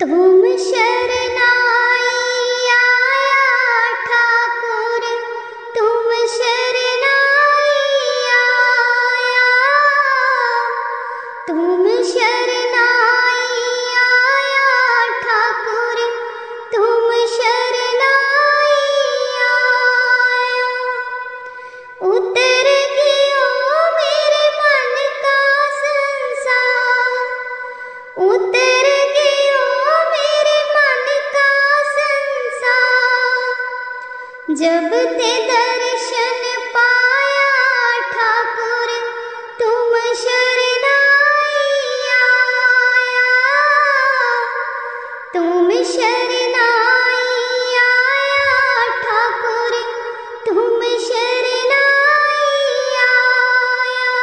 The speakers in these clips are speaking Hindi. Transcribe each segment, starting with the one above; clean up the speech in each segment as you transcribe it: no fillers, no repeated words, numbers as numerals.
तुम शरणाई आया ठाकुर, तुम शरणाई आया, तुम शरणाई आया ठाकुर, तुम शरणाई आया। उतर गयो मेरे मन का संसार, उतर गयो मेरे मन का संसार, जब ते दर्शन पाया ठाकुर, तुम शरणाई आया, तुम शरणाई आया ठाकुर, तुम शरणाई आया।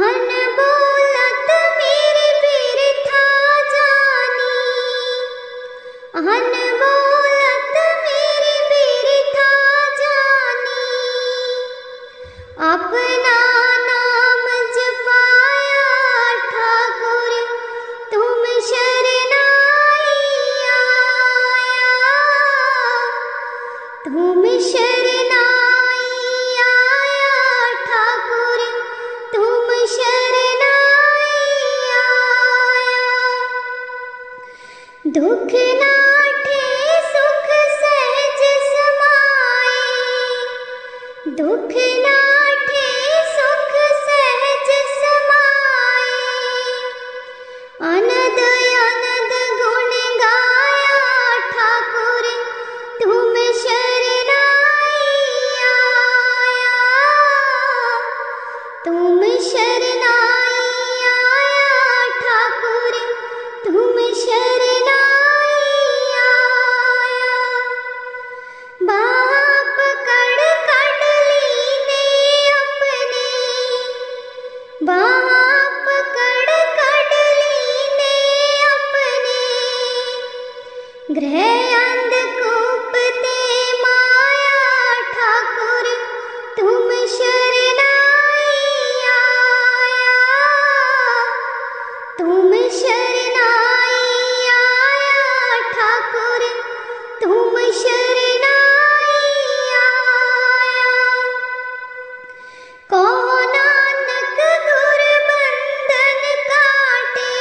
अनबोलत मेरी बिरथा जानी, अनबोलत मेरी बिरथा जानी, अपना नाम जपाया ठाकुर, तुम शरणाई आया, तुम शरणाई आया ठाकुर, तुम शरणाई आया। दुख नाठे सुख सहज समाए, दुख नाठे सुख सहज समाए, अनद अनद गुण गाया ठाकुर, तुम शरणाई आया, तुम शरणाई आया ठाकुर, तुम शरणाई आया। बाप कड़ कड़ लीने अपने, बाप कड़ कड़ लीने अपने, गृह अंधकूप ते माया ठाकुर, तुम शरणाई आया, तुम शरणाई आया ठाकुर, तुम शरणाई आया। कहो नानक गुर बंधन काटे,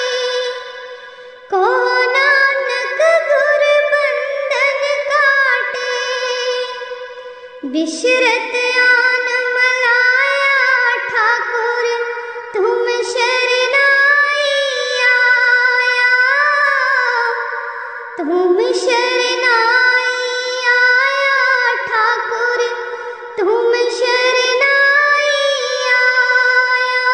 कहो नानक गुर बंधन काटे, बिशरत आन मलाया ठाकुर, तुम शरणाई आया, तुम शरणाई आया ठाकुर, तुम शरणाई आया।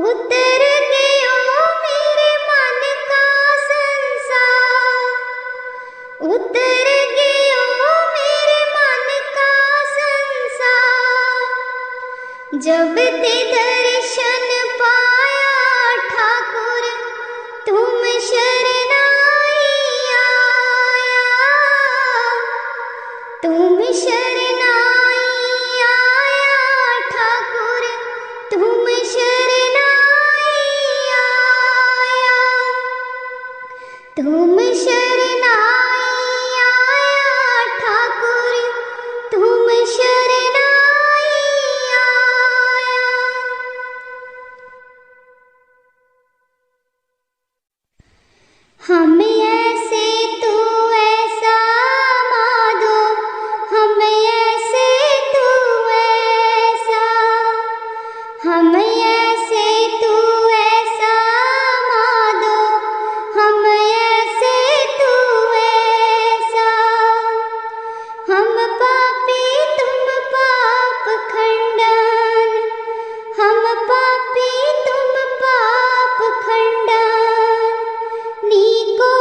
उतर गयो मेरे मन का संसार, उतर गयो मेरे मन का संसार, जब ते दर्शन पाया ठाकुर, तुम शरणाई आया, तुम शरणाई आया ठाकुर, तुम शरणाई आया, तुम शरणाई आया ठाकुर, तुम शरणाई आया। हम ऐसे तू ऐसा माधो, हम ऐसे तू ऐसा, हम ऐसे तू ऐसा माधो, हम ऐसे तू ऐसा, हम पापी तुम पाप खंडन, हम पापी तुम पाप खंडन, नीको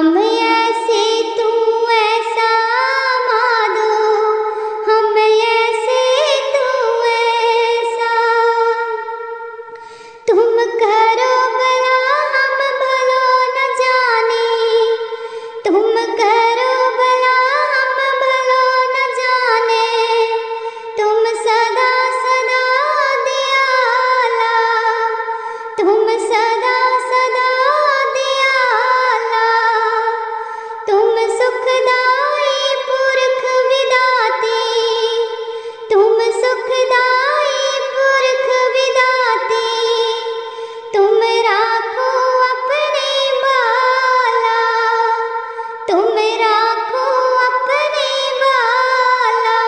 हम ऐसे तू ऐसा माधो, हम ऐसे तू ऐसा। तुम करो भला हम भलो न जाने, तुम करो भला हम भलो न जाने। तुम सदा सदा दयाला, तुम सदा सदा दयाला। तुम सुखदाई पुरख विदाते, तुम सुखदाई पुरख विदाते। तुम राखो अपने बाला, तुम राखो अपने बाला,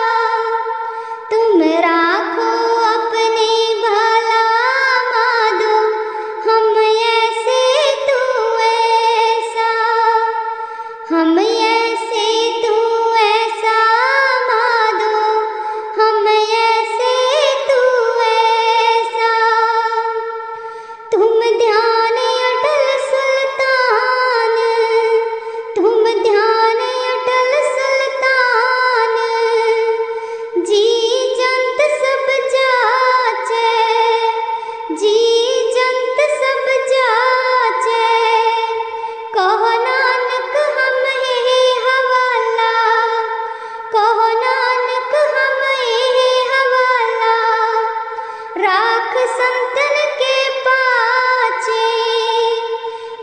तुम राखो अपने बाला माधो। हम ऐसे तू ऐसा, हम ऐसे तू ऐसा माधो, हम ऐसे तू ऐसा। तुम ध्यान अटल सुल्तान, तुम ध्यान अटल सुल्तान। जी जंत सब जाचे, जी जंत सब जाचे। कहो नानक हम हे हवाला, कहो नानक हम हे हवाला। राख संतन के पाचे,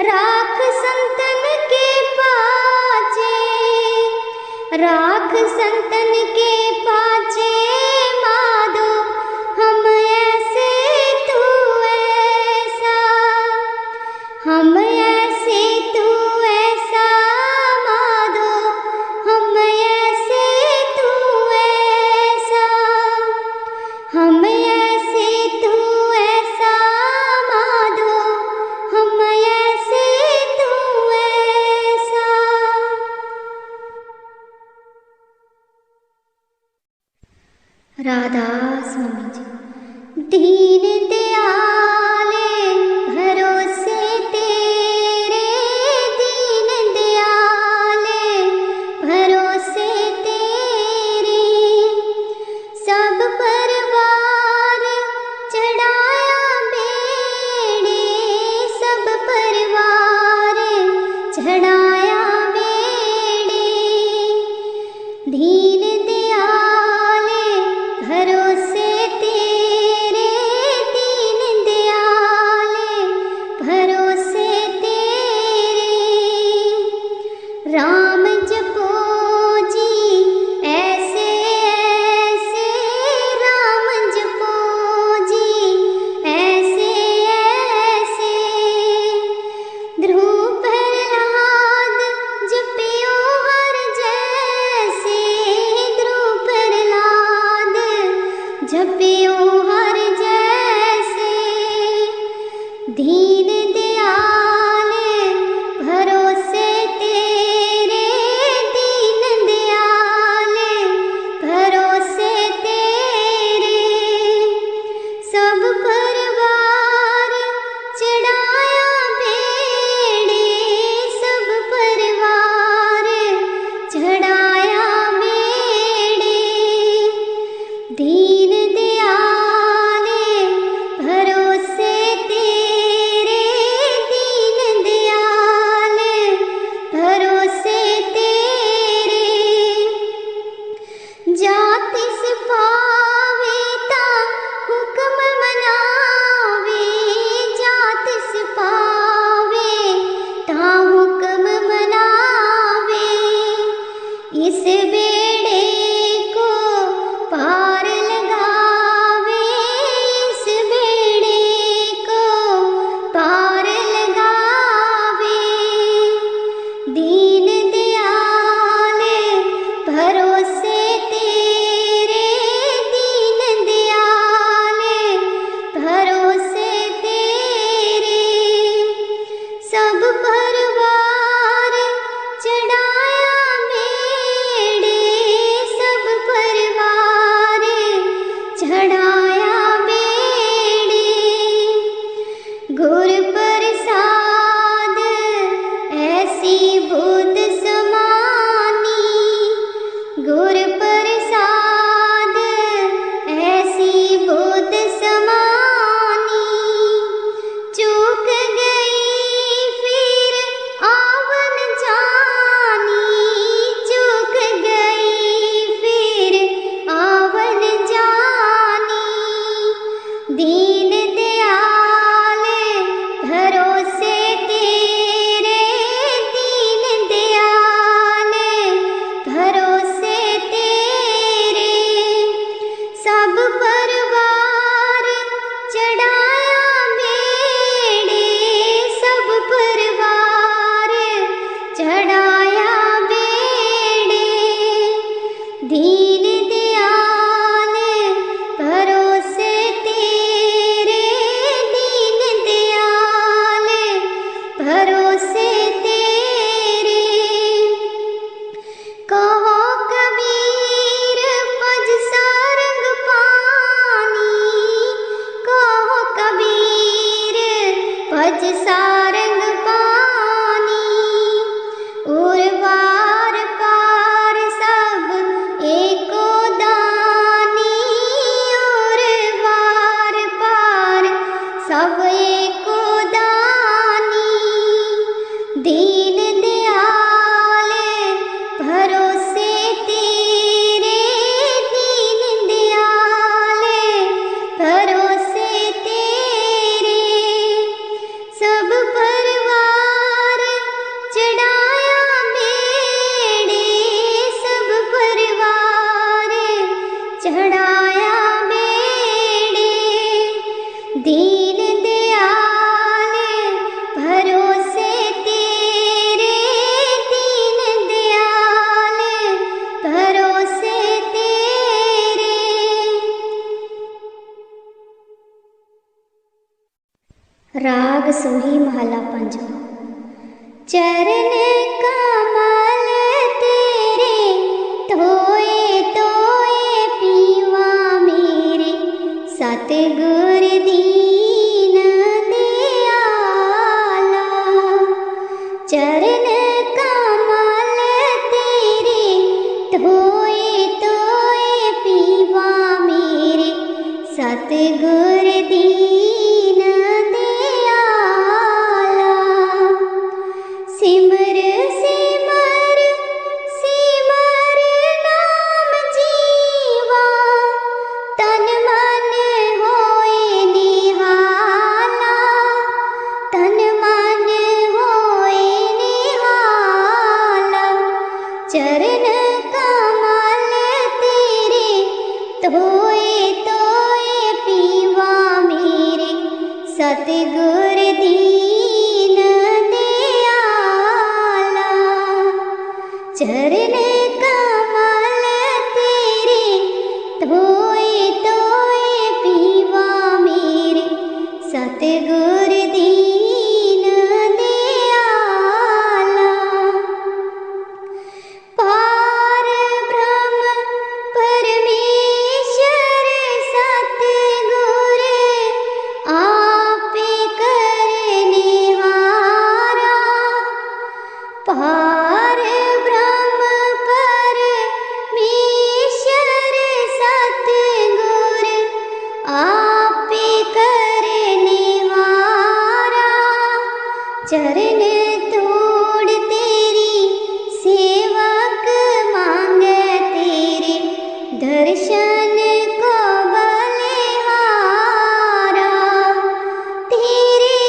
राख संतन के पाचे, राख संतन के पाचे माधो। हम ऐसे तू ऐसा, हम ऐसे तू ऐसा माधो, हम ऐसे तू ऐसा, हम ऐसे तू ऐसा माधो, हम ऐसे तू ऐसा। राधा स्वामी जी। दीन दयाले भरोसे तेरे, दीन दयाले भरोसे तेरे। सब परिवार चढ़ाया बेड़े, सब परिवार चढ़ाया बेड़े। दीन दयाले भरोसे तेरे, दीन दयाले भरोसे तेरे। राम जपो जी ऐसे ऐसे, राम जपो जी ऐसे ऐसे। ध्रुव प्रहलाद भरोसे तेरे। कहो कबीर पज सारंग पानी, कहो कबीर पज सारंग पानी। और वार पार सब एको दानी, और वार पार सब एको दानी। दीन दयाल भरोसे तेरे, दीन दयाल भरोसे तेरे। सब परिवार चढ़ाया बेड़े, सब परिवार चढ़ाया बेड़े। दीन दयाल भरोसे तेरे, दीन दयाल भरोसे तेरे। राग सोही महला पंजवा। चरण कमल तेरे धोए धोए पीवा मेरे, सतगुर दीन दयाला। चरण कमल तेरे धोए धोए पीवा मेरे, सतगुर दीन दयाला। सिमर सिमर सिमर नाम जीवा, तन मन होए निहाला, तन मन होए निहाला। चरण कमल तेरे धोए धोए पीवा मेरे, सतगुर दीन दयाला। चरण कमल तेरे धोए धोए पीवा मेरे, सतगुर दीन दयाला। पार ब्रह्म परमेश्वर सतगुर, आपे करनिहारा। पार ब्रह्म परमेश्वर सतगुर, आपे करनिहारा। चरण तोड़ तेरी सेवक मांगे तेरे, दर्शन को बलिहारा। तेरे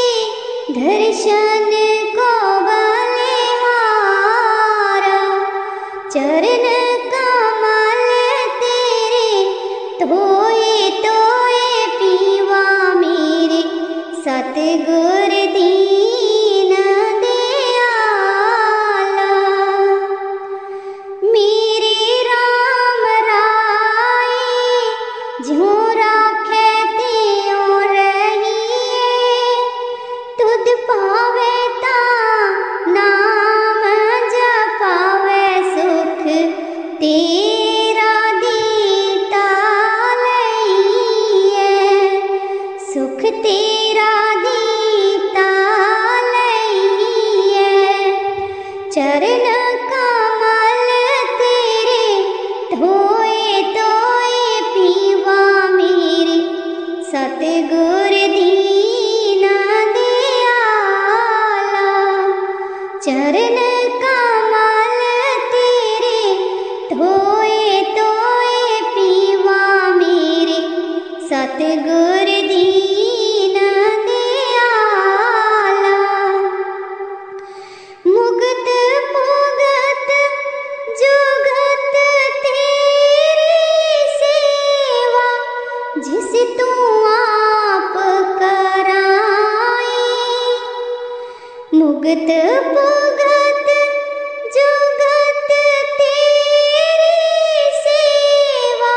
दर्शन को बलिहारा। चरण कमल तेरे धोए धोए पीवा मेरे, सतगुर दीन दयाला। मेरे राम राय ज्यों राखे त्यों रहिए, तुध पावे ता नाम जपावे, सुख तेरा दीता लइए, सुख तेरा दीता लइए। चरण कमल तेरे धोए धोए पीवा मेरे, सतगुर दीन दयाला। चरण कमल तेरे धोए धोए पीवा मेरे, सतगुर दीन दयाला। मुगत मुगत जुगत तेरी सेवा, जिस तू आप कराई। मुगत मुगत जुगत तेरी सेवा,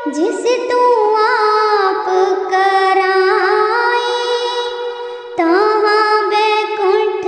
जिस तू आप कराई। ताहाँ बैकुंठ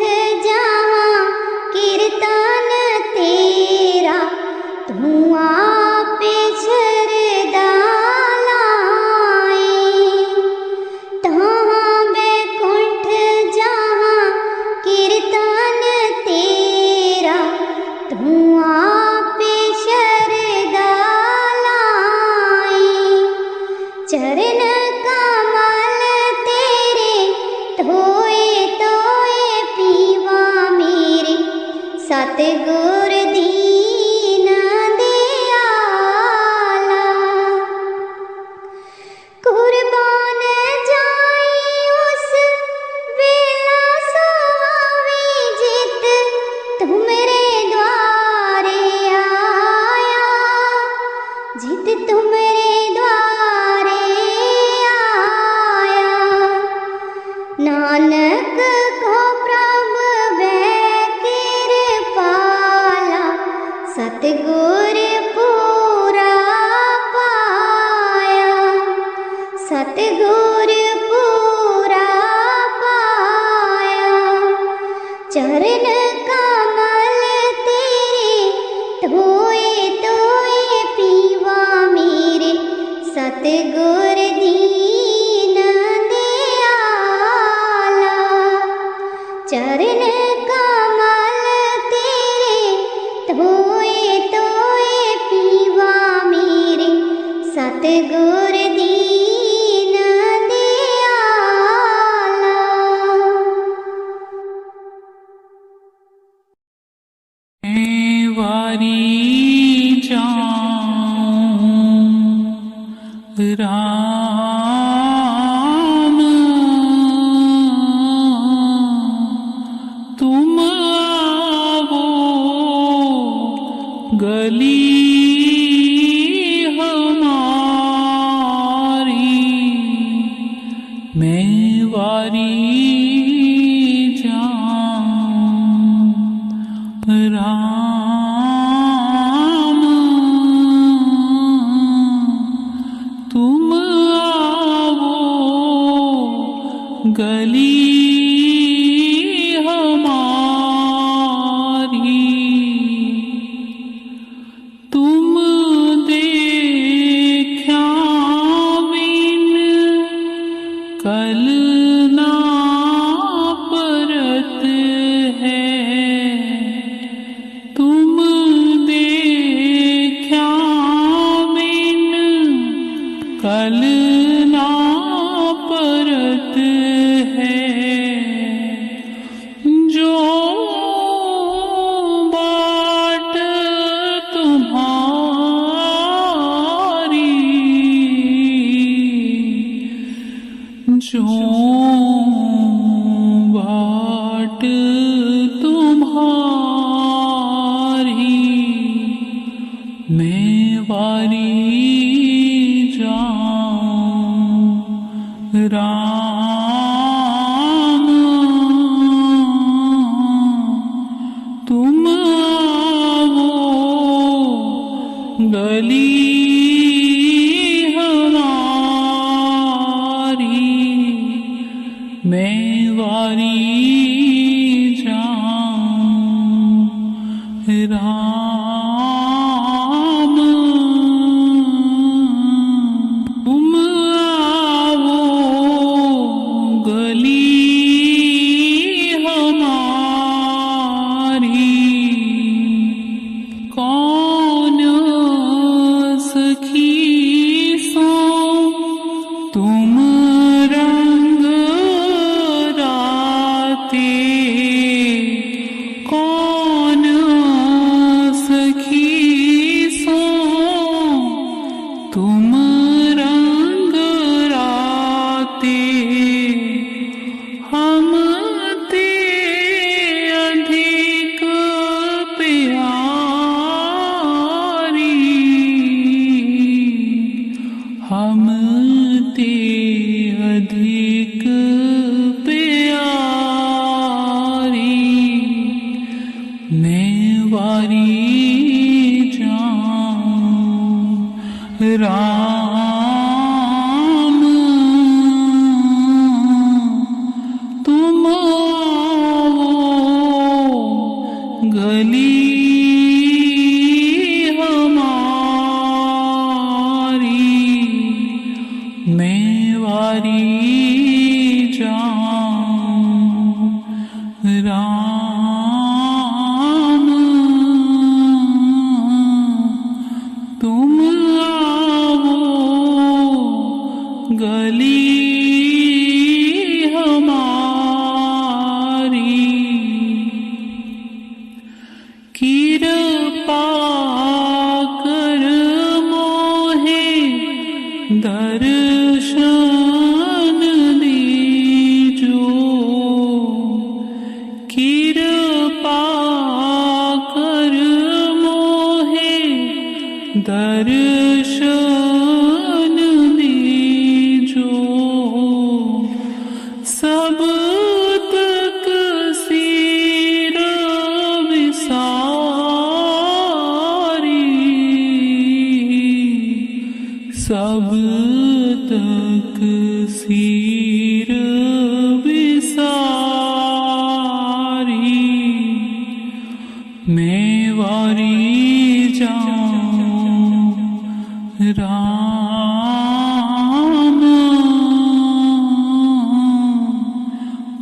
सतगुर दीन दयाला। कुर्बान जाई उस वेला सुहावे जित तुमरे द्वारे आया, जित तुमरे द्वारे आया। नानक को प्रभ वै कृपाला, सतगुर पूरा पाया, सतगुर पूरा पाया। चरण कमल तेरे धोए धोए पीवा मेरे, सतगुर दीन दयाला। चरण कमल तेरे धोए धोए पीवा मेरे, सतगुर दीन दयाला। मैं वारी जाऊं राम, तुम आवो गली हमारी। मैं वारी जाऊं राम, तुम आवो गली हमारी। तुम देखा बिन कल ना परत है, तुम देखा बिन कल ना परत है। जो बाट तुम्हारी, जो बाट तुम्हारी। मैं वारी जाऊं राम, तुम आवो गली हमारी। मैं वारी जाऊं राम, तुम आवो गली हमारी। कौन सखी सो तुम रंग राते, कौन सखी सो तुम रंग राते। हम ते अधिक प्यारी, हम ते अधिक प्यारी। मैं वारी जाऊं राम, तुम आवो गली हमारी। मैं वारी जाऊं राम, तुम आवो गली हमारी। दर्शन दीजो सब तक सिर विसारी, सब तक सिर विसारी। मैं वारी जाऊं राम,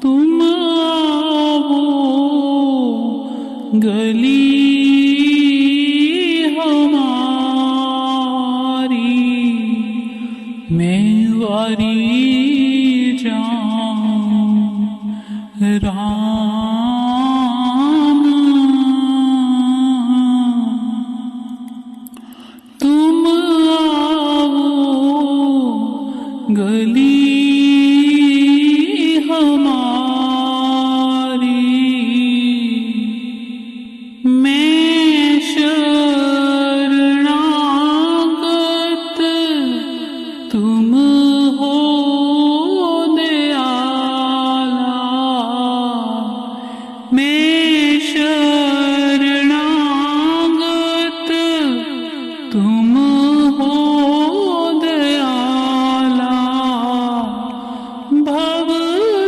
तुम आओ गली हमारी। मैं वारी जाऊं राम, तुम आओ गली हमारी। मैं शरणागत तुम हो दयाला, मैं शरणागत तुम हो दयाला। भव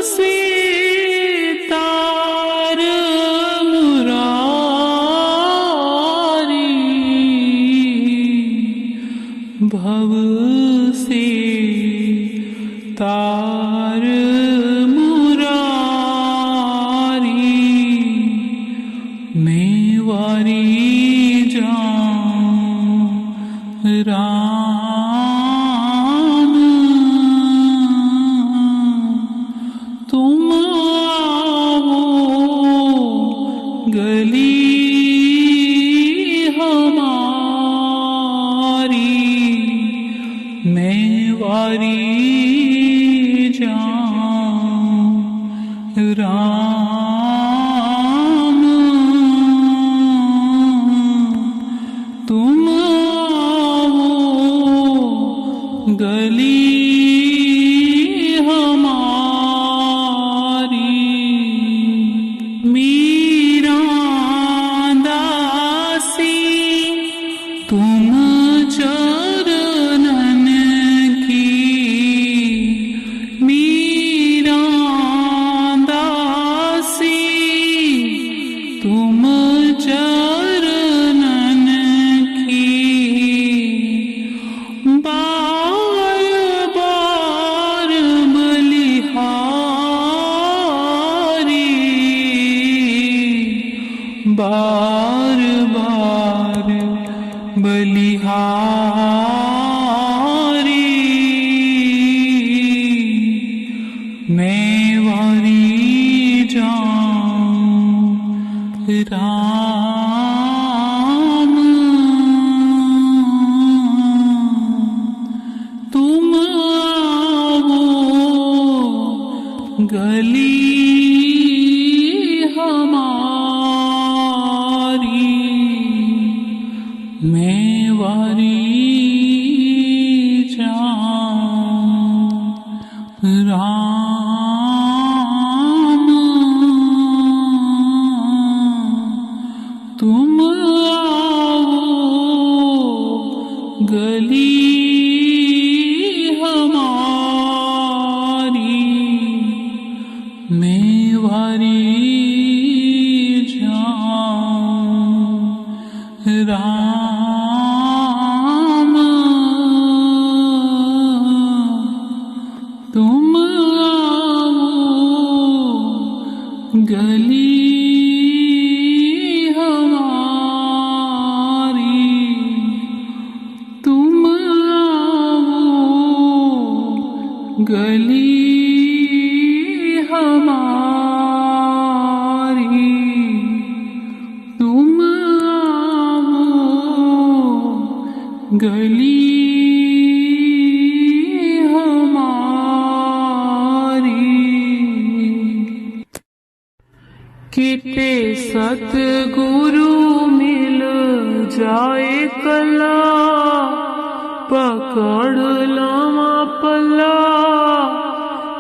से तार मुरारी, भव से तार मुरारी। मैं वारी जाऊं राम, तुम आओ गली हमारी। मैं वारी जाऊं राम, तुम आओ गली हमारी। मीरा दासी तुम चरणन की, मीरा दासी तुम चरणन की। बार बार बलिहारी, बार बार बलिहारी। मैं वारी जाऊं राम, तुम आओ गली हमारी। मैं वारी जाऊं राम, तुम आओ गली हमारी। मैं वारी जाऊं राम, तुम आओ गली हमारी। तुम आओ गली हमारी। तुम आओ गली हमारी। किते सतगुरु मिल जाए कला पकड़ लावा पला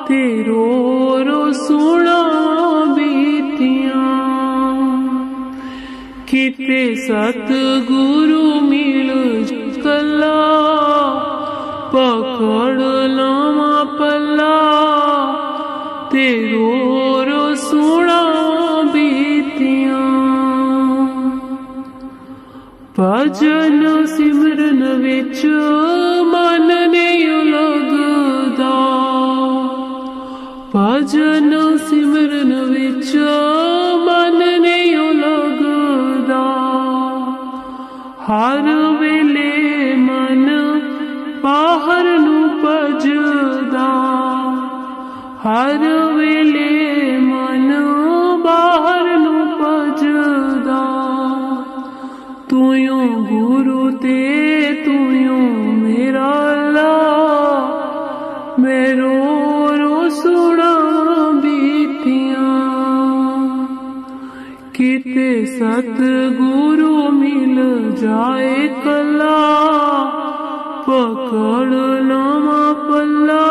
तेरो रो सुना बीतियां किते सतगुरु मिल कला पकड़ लावा पला तेरो रो सुना बीतियां भजन सिमरन विच मन नहीं लगदा भजन सिमरन विच मन नहीं लगदा हर वेले मन बाहर नू भजदा हर वेले मन बाहर नू भजदा तूं गुरु ते तूं मेरा अल्लाह मेरो रो सुना बीतियां किते सतगुरु मिल जाए कला पकड़ लावा पला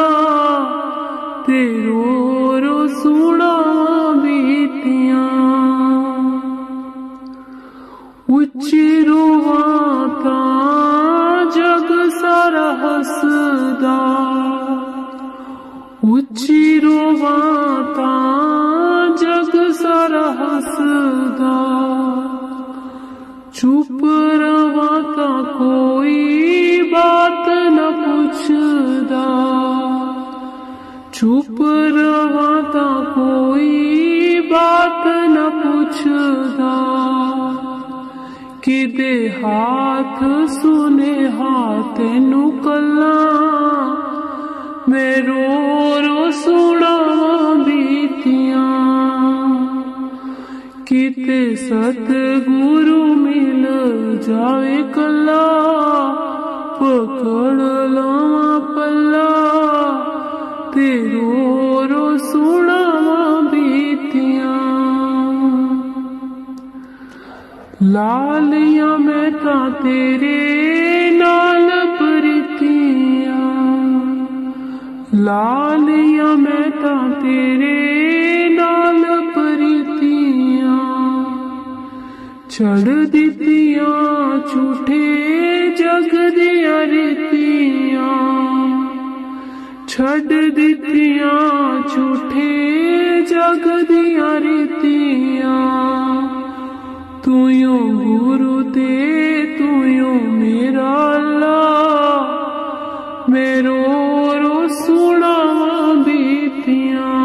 तेरो रो सुना बीतियां उच्ची रोवां तां जग सारा हसदा उच्ची रोवां तां जग सारा हसदा चुप रवां तां कोई बात न पुछदा चुप रवां तां कोई बात न पुछदा किदे हाथ सुने हाथ नू कला मैं रो रो सुना बीतियां किते सतगुरु मिल जाए कला पकड़ लावा पला तेरो रो सुना बीतियां लालिया मैं तां तेरे नाल प्रीतियां लालिया मैं तां तेरे नाल प्रीतियां छड़ दितियां झूठे जग दियां रीतियां छड़ दितियां झूठे जग दियां रीतियां तूं गुरु ते तूं मेरा अल्लाह मेरो रो सुना बीतियां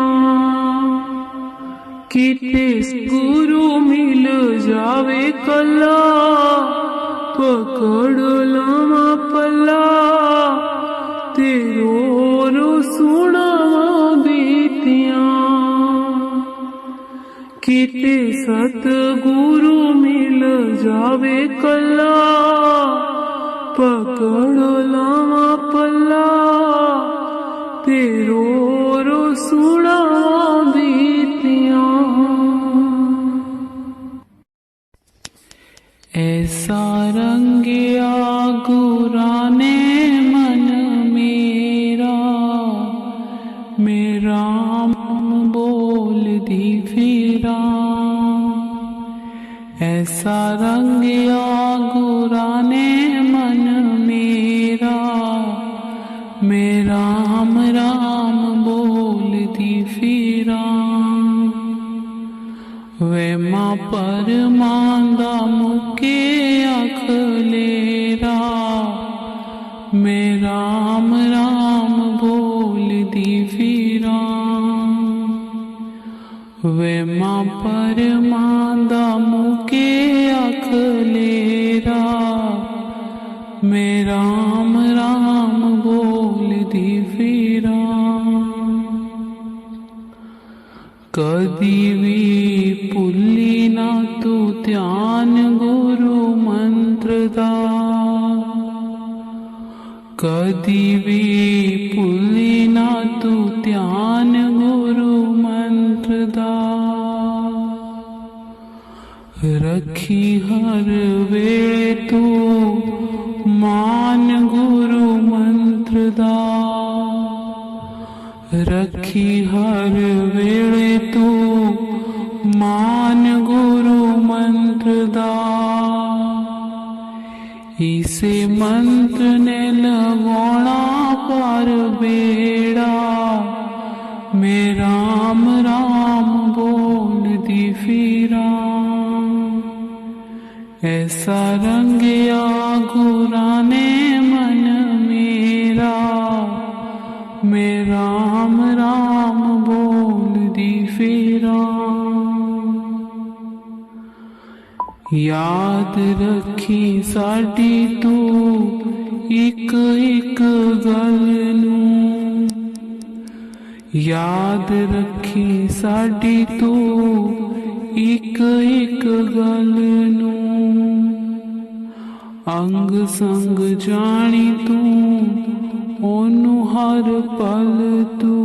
किते गुरु मिल जावे कला पकड़ लावा पला तेरो रो सुना बीतियां किते सतगुरु मिल जावे कला पकड़ लावा पला तेरो रो सुना बीतियां ऐसा रंगिया गुरा ने मन मेरा मेरा बोल दी फिरा ऐसा रंगिया गुरा ने मन मेरा मेरा राम बोल दी फिरा वे मां पर मांदा मुके अखलेरा मेरा राम बोल दी फिरा वे मां पर मांदा मुके अखलेरा मेरा राम बोल दी फिरा कदी भी भुल्ली ना तू ध्यान गुरु मंत्र दा कदी भी भुल्ली ना तू ध्यान गुरु मंत्र दा रखी हर वेले तू मान गुरु मंत्र दा, रखी हर वेले तू मान गुरु मंत्र दा। इसे मंत्र ने लगाना पर बेड़ा, मैं राम राम बोल दी फिरा। ऐसा रंगिया गुरा ने मन मेरा, मैं राम राम बोल दी फिरा। याद रखी साडी तू एक एक गल नूं, याद रखी साडी तू एक एक गल नूं। अंग संग जानी तू ओनू हर पल तू,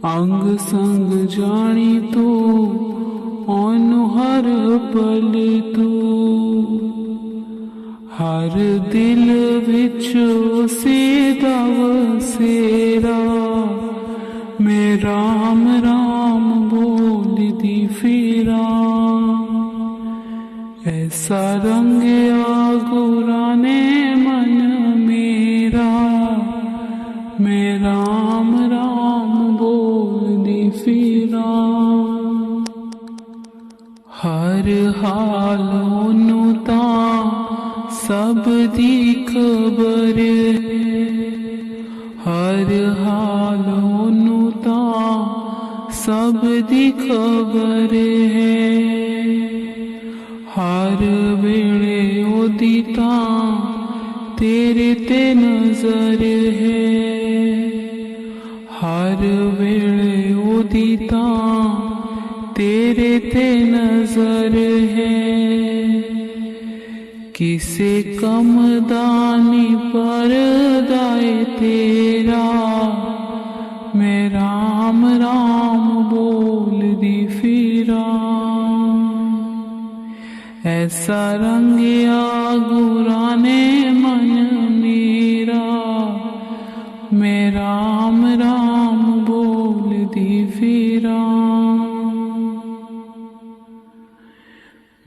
अंग संग जानी तू ओनू हर पल तू। हर दिल विच उसे दवसेरा, मैं राम राम बोल दी फिरा। ऐसा रंगिया गुरा ने मन मेरा, मैं राम राम बोल दी फिरा। हर हाल ओनू तां सब दी खबर है, हर हाल ओनू तां सब दी खबर है। हर वेले ओदी तां तेरे ते नजर है, हर वेले ओदी तां तेरे ते नजर है। किसे कम दानी पर दाए तेरा, मैं राम राम बोल दी फिरा। ऐसा रंगिया गुरा ने मन मेरा, मैं राम राम बोल दी फिरा।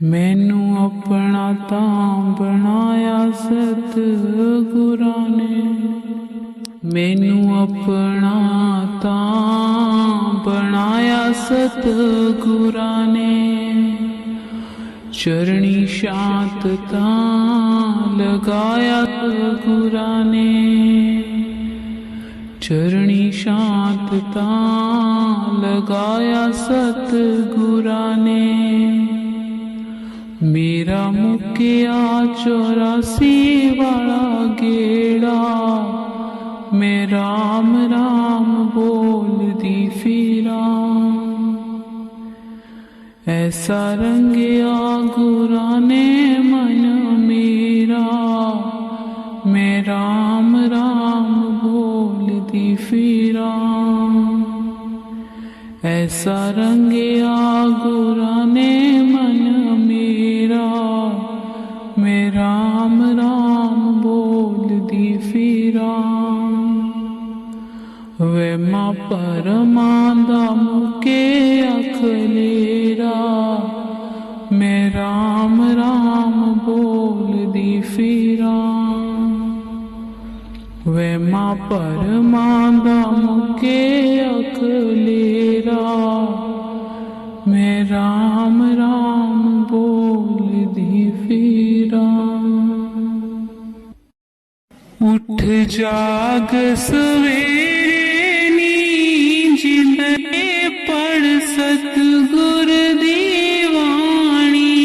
मैनू अपना तां बनाया सतगुरा ने, मैनू अपना तां बनाया सतगुरा ने। चरणी शांत तां लगाया सतगुरा ने, चरणी शांत तां लगाया सतगुरा ने। मेरा मुकिया 84 वाला गेड़ा, मैं राम राम बोल दी फिरा। ऐसा रंगिया गुरा ने मन मेरा, मैं राम राम बोल दी फिरा। ऐसा रंगिया गुरा ने मन मेरा, मैं राम राम बोल दी फिरा। वे मां परमांदा मुके अखलेरा, मैं राम राम बोल दी फिरा। वे मां परमांदा मुके अखलेरा, मैं राम राम बोल दी फिरा। उठ जाग सवेरे नी जिंदे पढ़ सतगुर दी वाणी।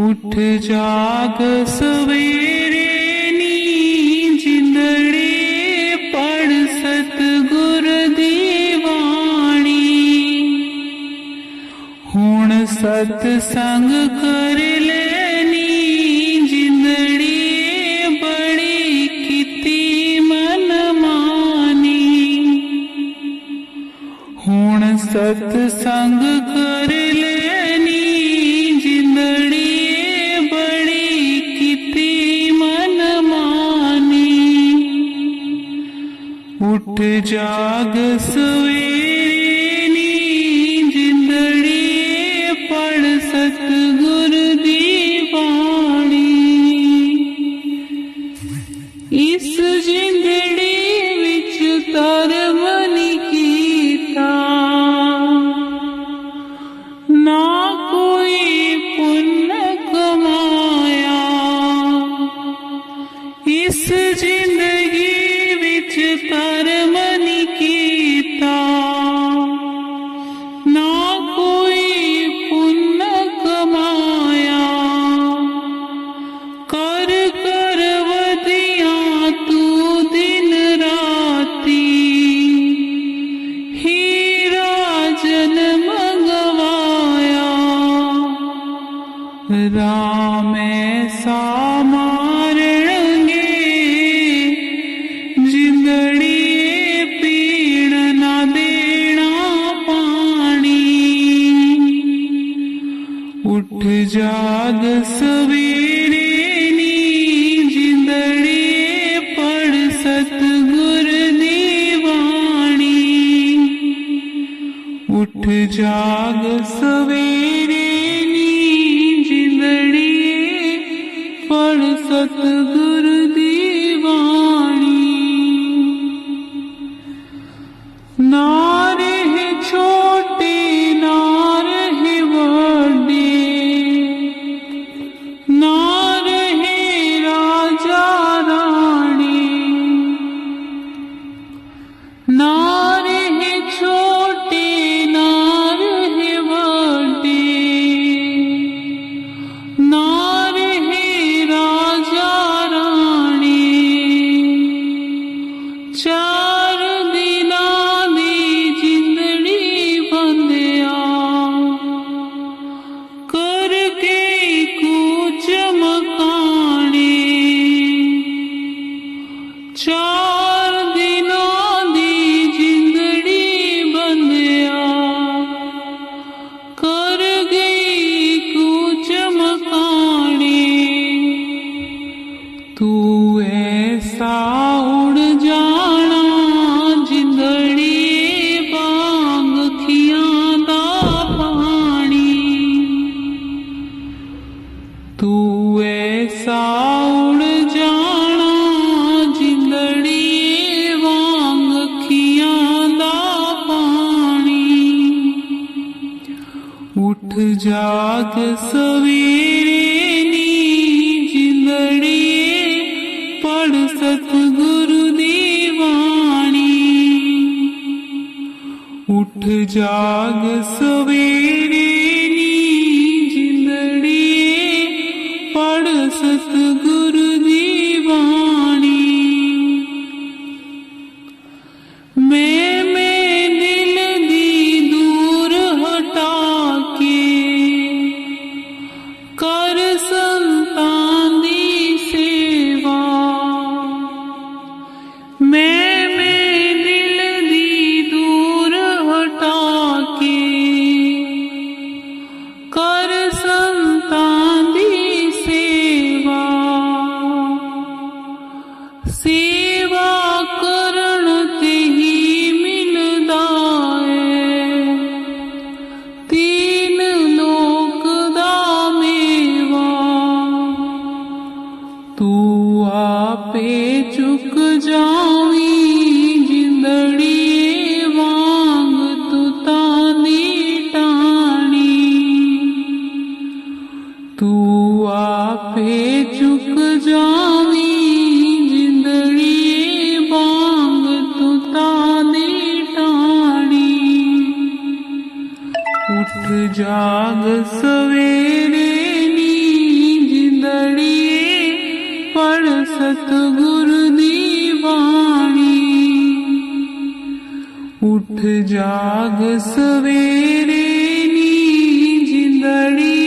उठ जाग सवेरे नी जिंदड़े पढ़ सतगुर दी वाणी। हुण सतसंग कर लेनी जिंदड़ी बड़ी किती मन मानी। हुण सत्संग कर लेनी जिंदड़ी बड़ी किती मन मानी। उठ जाग सवेरे नी जिंदड़ी पढ़ सतगुर दी बाणी। इस जिंदड़ी विच धर्म नी कीता ना कोई पुण्य कमाया। इस जिंदगी विच धर्म नी कीता ना कोई पुण्य कमाया। कर कर वधिया तू दिन राती हीरा जन्म गवाया। राम ऐसा मारणगे जिंदड़ी पीड़ ना देना पानी। उठ जाग सवेरे नी जिंदड़ी पढ़ सतगुर दी बाणी। उठ जाग सवेरे नी जिंदड़ी पढ़ सतगुर दी बाणी। ना रहे छोटे ना रहे बड़े ना रहे राजा रानी। ना रहे छोटे ना रहे बड़े ना रहे राजा रानी। चार दिनां दी जिंदड़ी बंदिया कर गई कूच मकाने। चार दिनां दी जिंदड़ी बंदिया कर गई कूच मकाने। तू ऐसा उड़ जाना जिंदड़ी बांग खियां दा पानी। तू ऐसा उड़ जाना जिंदड़ी वांग खियां दा पानी। उठ जाग सवेरे नी जिंदड़ी पढ़ सतगुरु दी बाणी। उठ जाग सवेरे नी जिंदड़ी पढ़ सतगुरु दी बाणी। मैं दिल दी दूर हटा के कर संतान दी सेवा। मैं दिल दी दूर हटा के कर संतान दी सेवा। सेवा करन ते ही मिलदा है तीन लोक दा मेवा। तू आपे चुक जावी जिंदड़ी वांग तू तांदी टाणी। तू आपे चुक जावी जिंदड़ी वांग तू तांदी टाणी। उठ जाग सवेरे नी जिंदड़ी पढ़ सतगुरु दी बाणी। उठ जाग सवेरे नी जिंदड़ी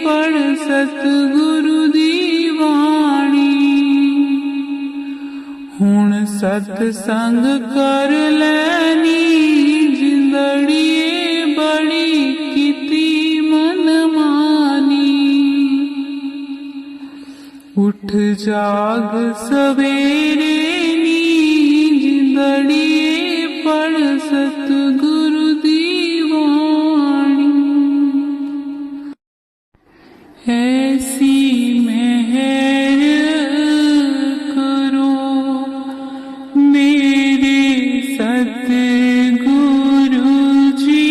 पढ़ सतगुरु दी बाणी। हुण सतसंग कर लैनी जिंदड़ी उठ जाग सवेरे नींद दड़िए पढ़ सतगुरु दीवानी। ऐसी मेहर करो मेरे सतगुरु जी,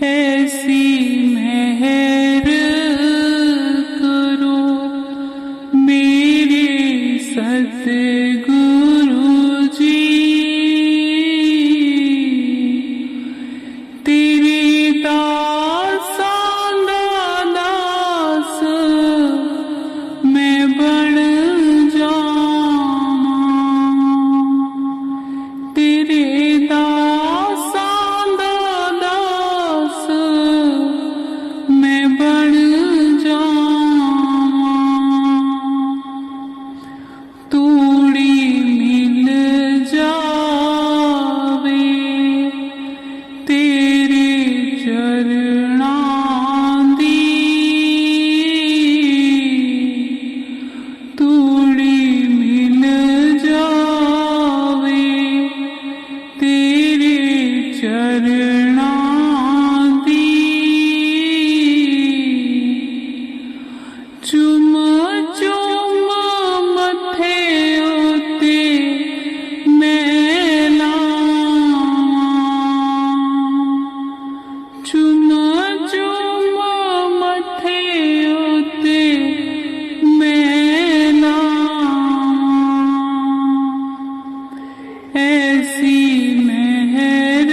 ऐसी मेहर करो मेरे सतगुरु जी। तेरे दासां दा दास मैं बन जावां, तेरे दासां दा दास मैं बन जावां। तूड़ी मिल जावे तेरे चरणां दी, तूड़ी मिल जावे तेरे चरणां दी। चुम चुम मथे उते मैं लावां, चुम चुम मथे उते मैं लावां। ऐसी मेहर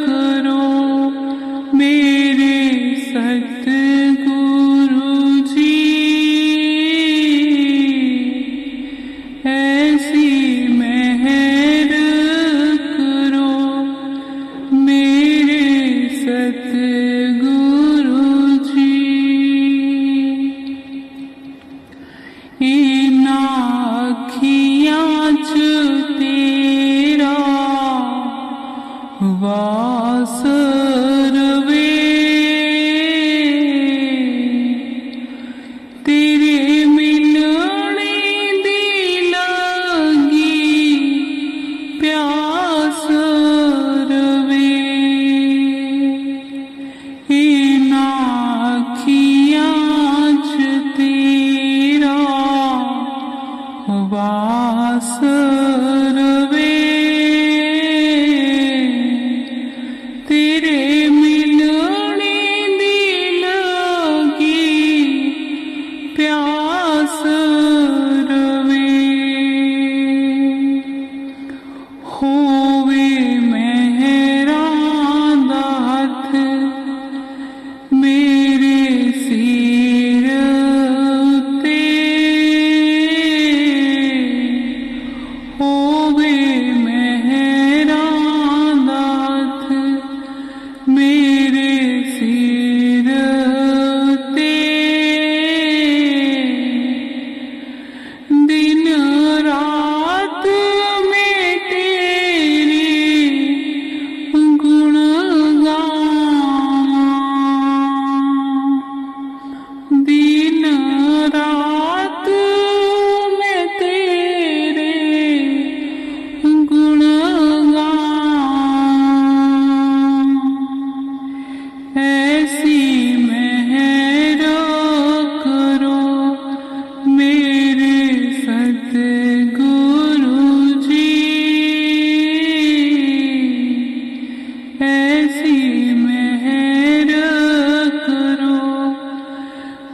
करो मेरे सतगुरु जी, ऐसी मेहर करो मेरे सतगुरु जी। इन्हां अखियां च तेरा वास रवे, तेरे मिलने दी लगी प्यास रवे। इन्हां अखियां च तेरा वास रवे, तेरे मिलने दी लगी प्यास रवे। होवे मेहरां दा हथ मेरे सिर उते, होवे मेहरां दा हथ मेरे सिर उते। दिन रात मैं तेरे गुण गावां, दिन रात मैं तेरे गुण गावां। ऐसी मेहर करो मेरे सतगुरु जी, ऐसी मेहर करो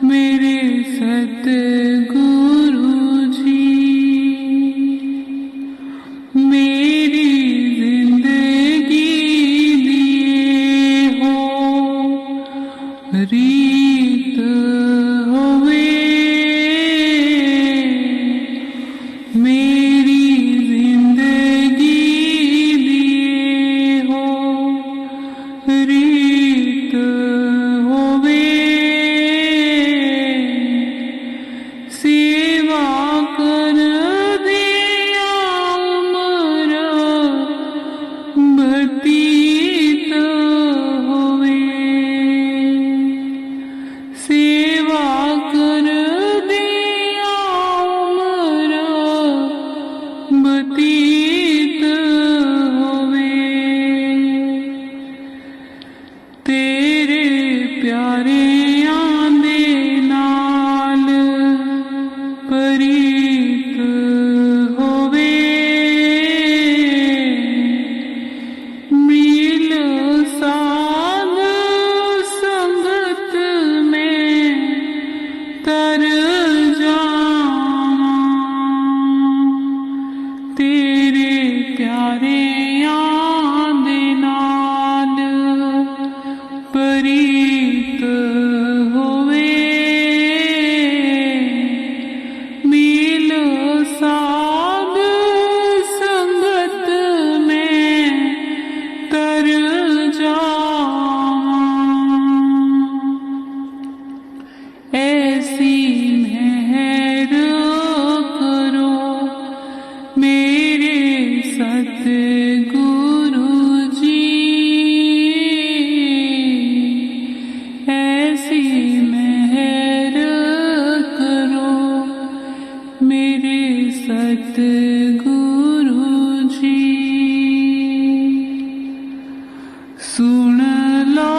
मेरे सतगुरु जी। मेरी जिंदगी दिए हो रीत होवे, मेरी जिंदगी दिए हो रीत होवे। सेवा कर दिया उमर बतीत होवे, प्यारिਆਂ ਦੇ ਨਾਲ ਪ੍ਰੀਤ ਹੋਵੇ ਮਿਲ ਸਾਧ ਸੰਗਤ ਮੈਂ ਤਰ ਜਾਵਾਂ ਤੇਰੇ ਪਿਆਰਿਆਂ ਦੇ ਨਾਲ ਪ੍ਰੀਤ ਹੋਵੇ ਮਿਲ ਸਾਧ ਸੰਗਤ ਮੈਂ ਤਰ ਜਾਵਾਂ ऐसी मेहर करो मेरे सतगुरु जी ऐसी मेहर करो मेरे सतगुरु जी सुन लो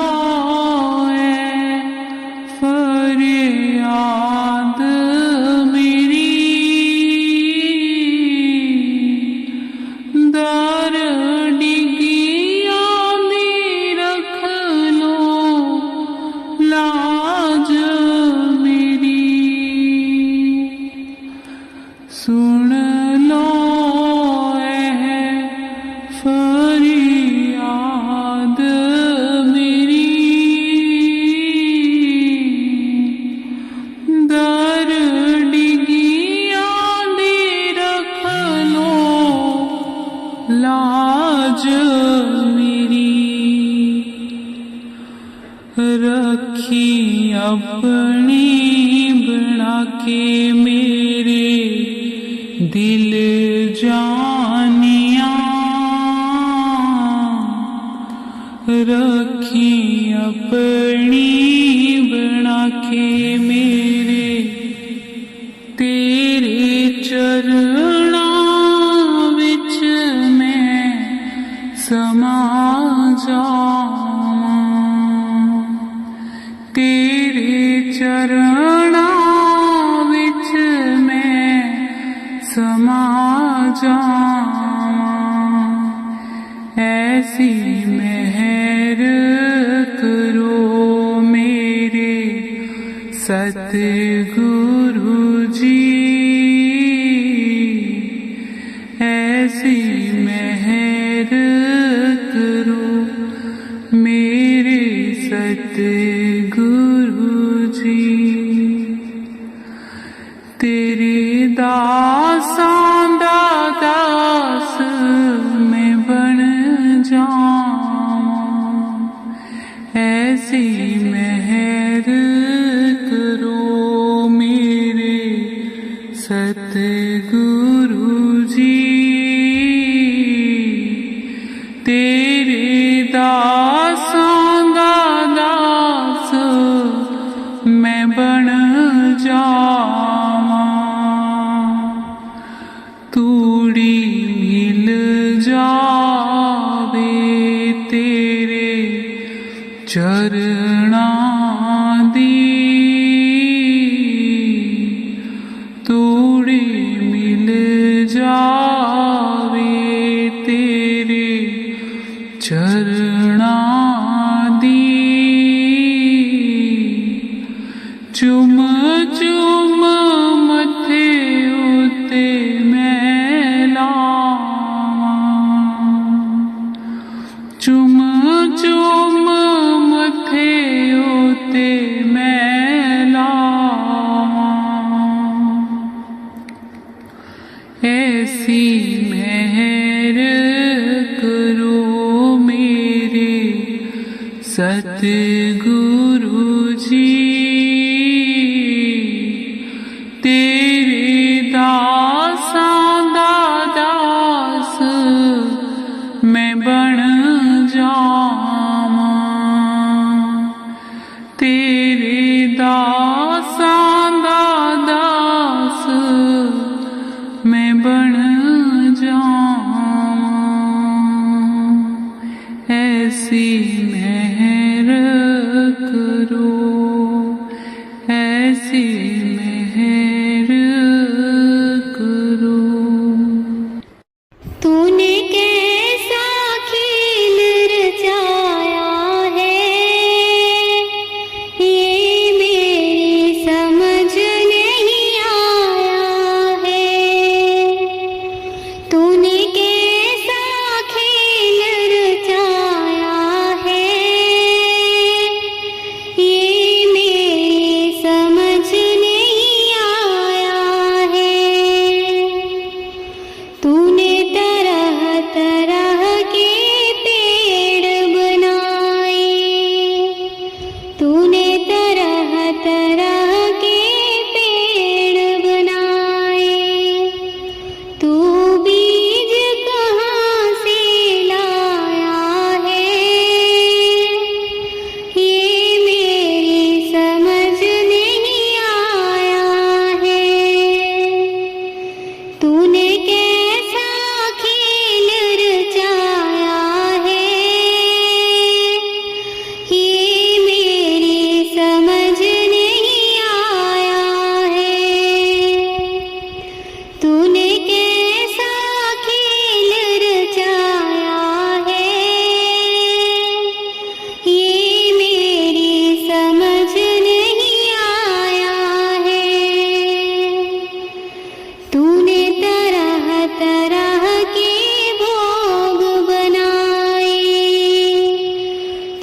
फरियाद मेरी दर डिगियां दी रख लो लाज मेरी सुन लो फरियाद दर डिगियां दी रख लो लाज मेरी रखी अपनी बना के मेरे दिल जानिया रखी अपनी बना के मेरे तेरे चरणां विच मैं समा जावां तेरे चरणां विच मैं समा जावां ऐसी मेहर करो मेरे सतगुरु जी ऐसी मेहर करो मेरे सतगुरु जी तेरे दासां दा दास मैं बन जावां ऐसी मेहर करो मेरे सतगुरु जी तेरे दासां दा दास मैं बन जावां तूड़ी मिल जावे तेरे चरणां दी तूड़ी मिल जावे तेरे चरणां दी चुम चुम मथे उते मैं लावां चुम चुम मथे उते मैं लावां ऐसी मेहर करो मेरे सतगुरु जी तेरे दासां दा दास मैं बन जावां तेरे दासां दा दास मैं बन जावां ऐसी मेहर कर करो, ऐसी मेहर करो। तूने कैसा खेल रचाया है, ये मेरी समझ नहीं आया है। तूने कैसा खेल रचाया है, ये मेरी समझ नहीं आया है। तूने तरह तरह के पेड़ बनाए, तूने तरह तरह के पेड़ बनाए। तू बीज कहाँ से लाया है, ये मेरी समझ नहीं आया है। तूने कैसा खेल रचाया है, ये मेरी समझ नहीं आया है। तूने कैसा खेल रचाया है, ये मेरी समझ नहीं आया है। तूने तरह तरह के भोग बनाए,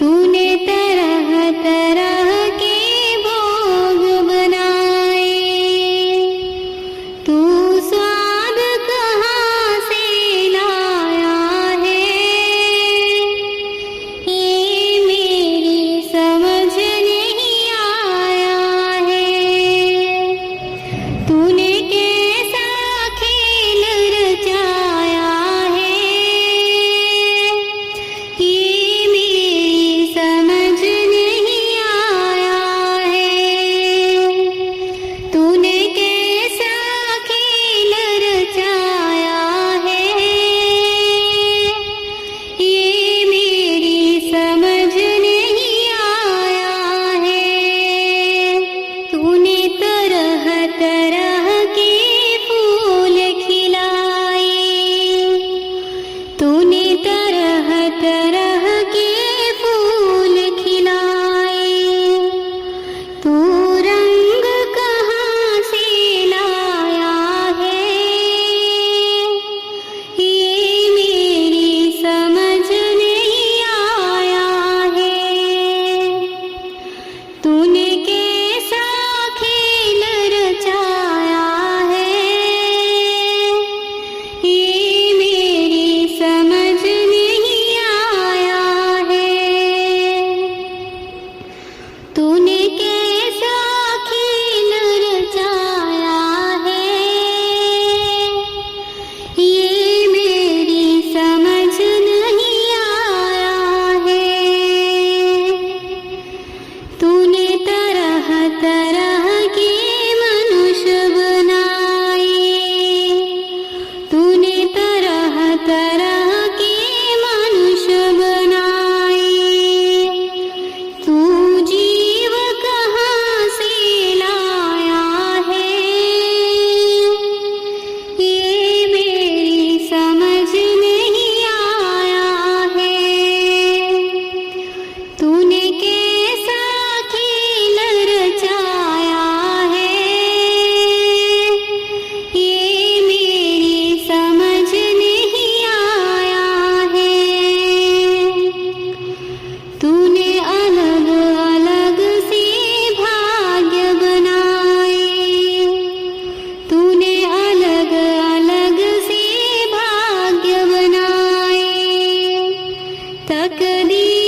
तूने तरह तरह के भोग बनाए। तू स्वाद कहाँ से लाया है, ये मेरी समझ नहीं आया है। तूने कैसा खेल रचाया है, ये मेरी समझ नहीं आया है। तूने कैसा खेल रचाया है, ये मेरी समझ नहीं आया है। तूने तरह तरह के फूल खिलाए, तूने तरह तरह के फूल खिलाए। तू रंग कहाँ से लाया है, ये मेरी समझ नहीं आया है। तूने कैसा खेल रचाया है, ये मेरी समझ नहीं आया है। तूने कैसा खेल रचाया है, ये मेरी समझ नहीं आया है। तूने तरह तरह के मनुष्य बनाए, तूने तरह तरह के मनुष्य बनाए। तू जीव कहाँ से लाया है, ये मेरी समझ नहीं आया है। तूने कैसा खेल रचाया है, ये मेरी समझ नहीं आया है। तूने अलग अलग से भाग्य बनाए, तूने अलग अलग से भाग्य बनाए। तकदीर